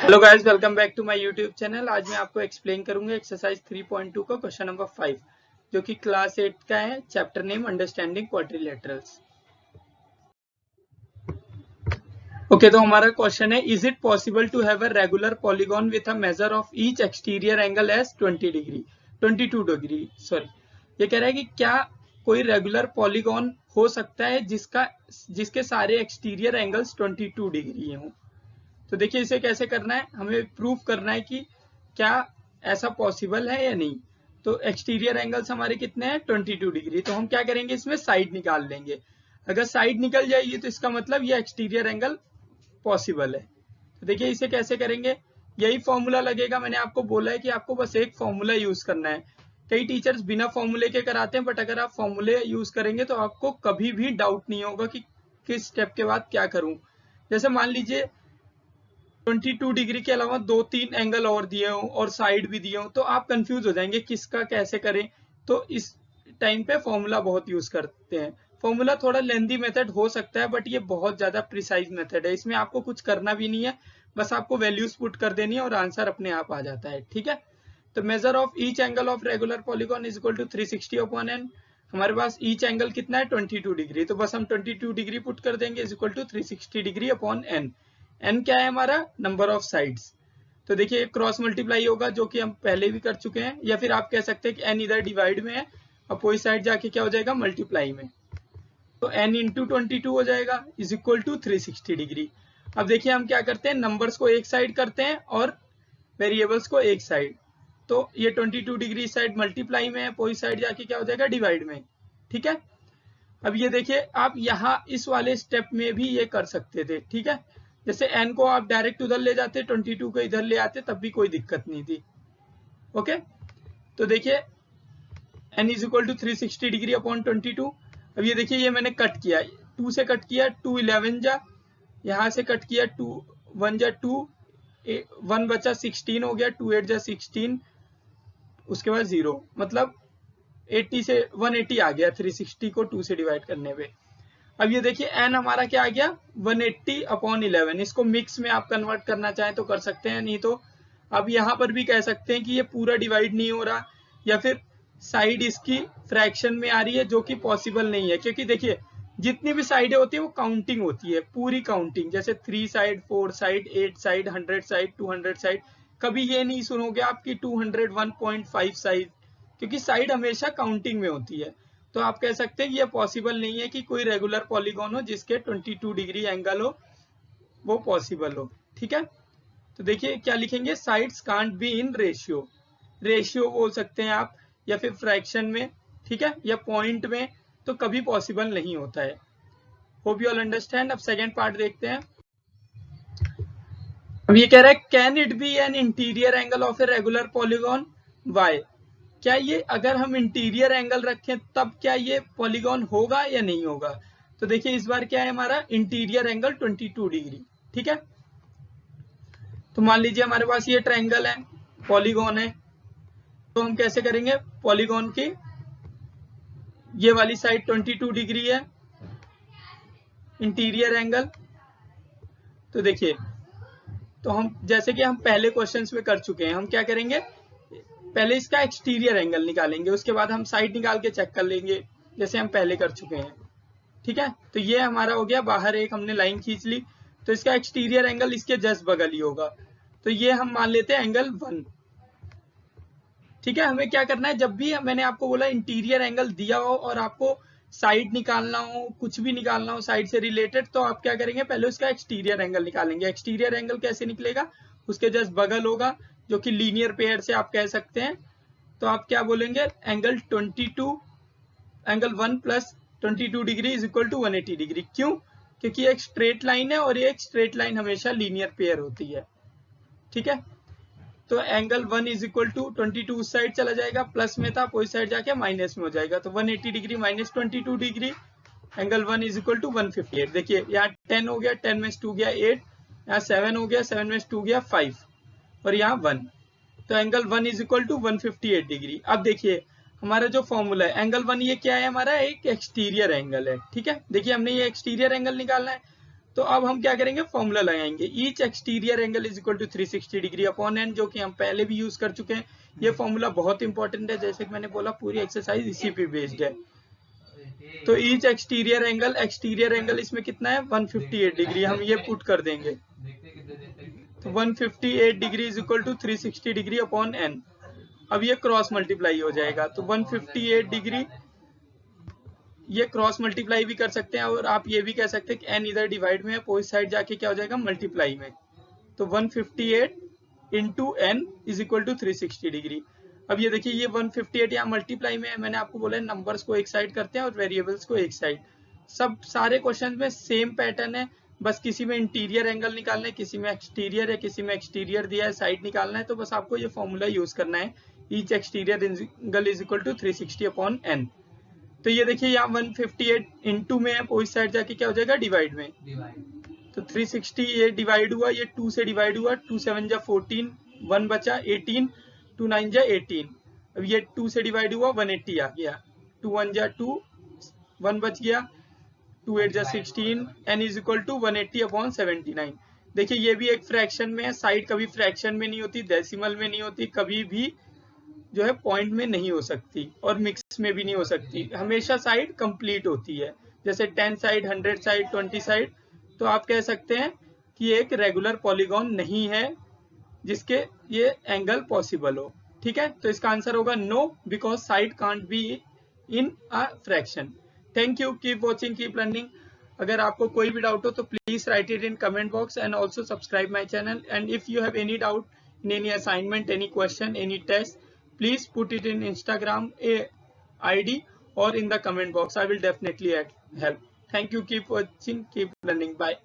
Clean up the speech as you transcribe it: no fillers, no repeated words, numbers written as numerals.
Hello guys, welcome back to my YouTube channel. आज मैं आपको एक्सप्लेन करूंगा एक्सरसाइज 3.2 का क्वेश्चन नंबर 5 जो कि क्लास 8 का है। Chapter name understanding quadrilaterals. Okay, तो हमारा क्वेश्चन है, is it possible to have a regular polygon with a measure of each exterior angle as 22 degree. Sorry, ये कह रहा है कि क्या कोई रेगुलर पॉलीगॉन हो सकता है जिसके सारे एक्सटीरियर एंगल्स 22 डिग्री हों। तो देखिए, इसे कैसे करना है, हमें प्रूफ करना है कि क्या ऐसा पॉसिबल है या नहीं। तो एक्सटीरियर एंगल्स हमारे कितने हैं, 22 डिग्री। तो हम क्या करेंगे, इसमें साइड निकाल लेंगे। अगर साइड निकल जाएगी तो इसका मतलब ये एक्सटीरियर एंगल पॉसिबल है। तो देखिए, इसे कैसे करेंगे, यही फॉर्मूला लगेगा। मैंने आपको बोला है कि आपको बस एक फॉर्मूला यूज करना है। कई टीचर्स बिना फॉर्मूले के कराते हैं, बट अगर आप फॉर्मूले यूज करेंगे तो आपको कभी भी डाउट नहीं होगा कि किस स्टेप के बाद क्या करूं। जैसे मान लीजिए 22 डिग्री के अलावा 2-3 एंगल और दिए हो और साइड भी दिए हो, तो आप कंफ्यूज हो जाएंगे किसका कैसे करें। तो इस टाइम पे फॉर्मूला बहुत यूज करते हैं। फॉर्मूला थोड़ा लेंदी मेथड हो सकता है, बट ये बहुत ज्यादा प्रिसाइज मेथड है। इसमें आपको कुछ करना भी नहीं है, बस आपको वैल्यूज पुट कर देनी है और आंसर अपने आप आ जाता है। ठीक है, तो measure of each angle of regular polygon is equal to 360/n। हमारे पास ईच एंगल कितना है, 22 डिग्री। तो बस हम 22 डिग्री पुट कर देंगे is equal to 360 degree upon n। n क्या है हमारा, नंबर ऑफ साइड्स। तो देखिए, क्रॉस मल्टीप्लाई होगा जो कि हम पहले भी कर चुके हैं, या फिर आप कह सकते हैं कि n इधर डिवाइड में है, अपोजिट साइड जाके क्या हो जाएगा, मल्टीप्लाई में। तो n इंटू 22 हो जाएगा इज इक्वल टू 360 डिग्री। अब देखिए, हम क्या करते हैं, नंबर्स को एक साइड करते हैं और वेरिएबल्स को एक साइड। तो ये 22 डिग्री साइड मल्टीप्लाई में है, अपोजिट साइड जाके क्या हो जाएगा, डिवाइड में। ठीक है, अब ये देखिए, आप यहाँ इस वाले स्टेप में भी ये कर सकते थे। ठीक है, जैसे n को आप डायरेक्ट उधर ले जाते, 22 को इधर ले आते, तब भी कोई दिक्कत नहीं थी। ओके, तो देखिए n is equal to 360 degree upon 22। अब ये देखिए, ये मैंने कट किया, 2 से कट किया, 2 11 जा, यहाँ से कट किया, 2 1 जा 2, 1 बचा 16 हो गया, 2 8 जा 16, उसके बाद 0, मतलब 80 से 180 आ गया 360 को 2 से डिवाइड करने पे। अब ये देखिए, n हमारा क्या आ गया, 180/11। इसको मिक्स में आप कन्वर्ट करना चाहें तो कर सकते हैं, नहीं तो अब यहाँ पर भी कह सकते हैं कि ये पूरा डिवाइड नहीं हो रहा, या फिर साइड इसकी फ्रैक्शन में आ रही है, जो कि पॉसिबल नहीं है। क्योंकि देखिए, जितनी भी साइडें होती है वो काउंटिंग होती है, पूरी काउंटिंग। जैसे 3 side, 4 side, 8 side, 100 side, 200 side. कभी ये नहीं सुनोगे आपकी 201.5 साइड, क्योंकि साइड हमेशा काउंटिंग में होती है। तो आप कह सकते हैं कि ये पॉसिबल नहीं है कि कोई रेगुलर पॉलीगॉन हो जिसके 22 डिग्री एंगल हो, वो पॉसिबल हो। ठीक है, तो देखिए क्या लिखेंगे, sides can't be in ratio. Ratio बोल सकते हैं आप, या फिर फ्रैक्शन में, ठीक है, या पॉइंट में, तो कभी पॉसिबल नहीं होता है। Hope you all understand. अब सेकेंड पार्ट देखते हैं। अब ये कह रहा है, can it be an interior angle of a regular polygon, why. क्या ये अगर हम इंटीरियर एंगल रखें तब क्या ये पॉलीगॉन होगा या नहीं होगा। तो देखिए, इस बार क्या है हमारा, इंटीरियर एंगल 22 डिग्री। ठीक है, तो मान लीजिए हमारे पास ये ट्रायंगल है, पॉलीगॉन है। तो हम कैसे करेंगे, पॉलीगॉन की ये वाली साइड 22 डिग्री है, इंटीरियर एंगल। तो देखिए, तो हम जैसे कि हम पहले क्वेश्चंस में कर चुके हैं, हम क्या करेंगे, पहले इसका एक्सटीरियर एंगल निकालेंगे, उसके बाद हम साइड निकाल के चेक कर लेंगे, जैसे हम पहले कर चुके हैं। ठीक है, तो ये हमारा हो गया, बाहर एक हमने लाइन खींच ली, तो इसका एक्सटीरियर एंगल इसके जस्ट बगल ही होगा। तो ये हम मान लेते हैं एंगल 1। ठीक है, हमें क्या करना है, जब भी मैंने आपको बोला इंटीरियर एंगल दिया हो और आपको साइड निकालना हो, कुछ भी निकालना हो साइड से रिलेटेड, तो आप क्या करेंगे, पहले उसका एक्सटीरियर एंगल निकालेंगे। एक्सटीरियर एंगल कैसे निकलेगा, उसके जस्ट बगल होगा, जो कि लीनियर पेयर से आप कह सकते हैं। तो आप क्या बोलेंगे, angle 22, angle 1 plus 22 degree is equal to 180 degree. क्यों, क्योंकि एक स्ट्रेट लाइन है और ये एक स्ट्रेट लाइन हमेशा लीनियर पेयर होती है। ठीक है, तो एंगल 1 इज इक्वल टू 22 उस साइड चला जाएगा, प्लस में था, कोई साइड जाके माइनस में हो जाएगा, तो 180 degree minus 22 degree, angle 1 is equal to 158। देखिए, यहाँ 10 हो गया, 10 में 2 गया 8, यहाँ 7 हो गया, 7 में 2 गया 5, और यहाँ 1। तो angle 1 is equal to 158 degree. अब देखिए, हमारा जो फॉर्मूला है, एंगल 1 ये क्या है हमारा, एक एक्सटीरियर एंगल है। ठीक है, देखिए हमने ये एक्सटीरियर एंगल निकालना है। तो अब हम क्या करेंगे, फॉर्मूला लगाएंगे, each exterior angle is equal to 360 degree upon n, जो कि हम पहले भी यूज कर चुके हैं। ये फॉर्मूला बहुत इंपॉर्टेंट है, जैसे कि मैंने बोला पूरी एक्सरसाइज इसी पे बेस्ड है। तो ईच एक्सटीरियर एंगल इसमें कितना है 158 डिग्री, हम ये पुट कर देंगे। तो 158 degree is equal to 360 degree upon n. अब ये क्रॉस मल्टीप्लाई हो जाएगा, तो 158 डिग्री ये क्रॉस मल्टीप्लाई भी कर सकते हैं, और आप ये भी कह सकते हैं कि एन इधर डिवाइड में है, अपोजिट साइड जाके क्या हो जाएगा, मल्टीप्लाई में। तो 158 into n is equal to 360 degree. अब ये देखिए, ये 158 यहाँ मल्टीप्लाई में है, मैंने आपको बोला है नंबर्स को एक साइड करते हैं और वेरिएबल्स को एक साइड। सब सारे क्वेश्चन में सेम पैटर्न है, बस किसी में इंटीरियर एंगल निकालना है, किसी में एक्सटीरियर है, किसी में एक्सटीरियर दिया है, साइड निकालना है। तो बस आपको ये फॉर्मूला यूज करना है, each exterior angle is equal to 360 upon n. तो ये देखिए, यहाँ 158 इंटू में है, अपोजिट साइड जाके क्या हो जाएगा, डिवाइड में। तो 360 ये डिवाइड हुआ, ये 2 से डिवाइड हुआ, 2 7 जा 14, 1 बचा 18, 2 9 जा 18। अब ये 2 से डिवाइड हुआ, 180 आ गया, 2 1 जा 2, 1 बच गया, 2 8 जा 16, n is equal to 180 upon 79। देखिए, ये भी एक फ्रैक्शन में है, साइड कभी फ्रैक्शन में नहीं होती, डेसिमल में नहीं होती, कभी भी जो है पॉइंट में नहीं हो सकती, और मिक्स में भी नहीं हो सकती, हमेशा साइड कंप्लीट होती है। जैसे 10 साइड, 100 साइड, 20 साइड। तो आप कह सकते हैं कि एक रेगुलर पॉलीगॉन नहीं है जिसके ये एंगल पॉसिबल हो। ठीक है, तो इसका आंसर होगा no, because side can't be in a fraction. Thank you, keep watching, keep learning. अगर आपको कोई भी डाउट हो तो please write it in comment box, and also subscribe my channel. And if you have any doubt in any assignment, any question, any test, please put it in Instagram ID or in the comment box. I will definitely help. Thank you. Keep watching, keep learning. Bye.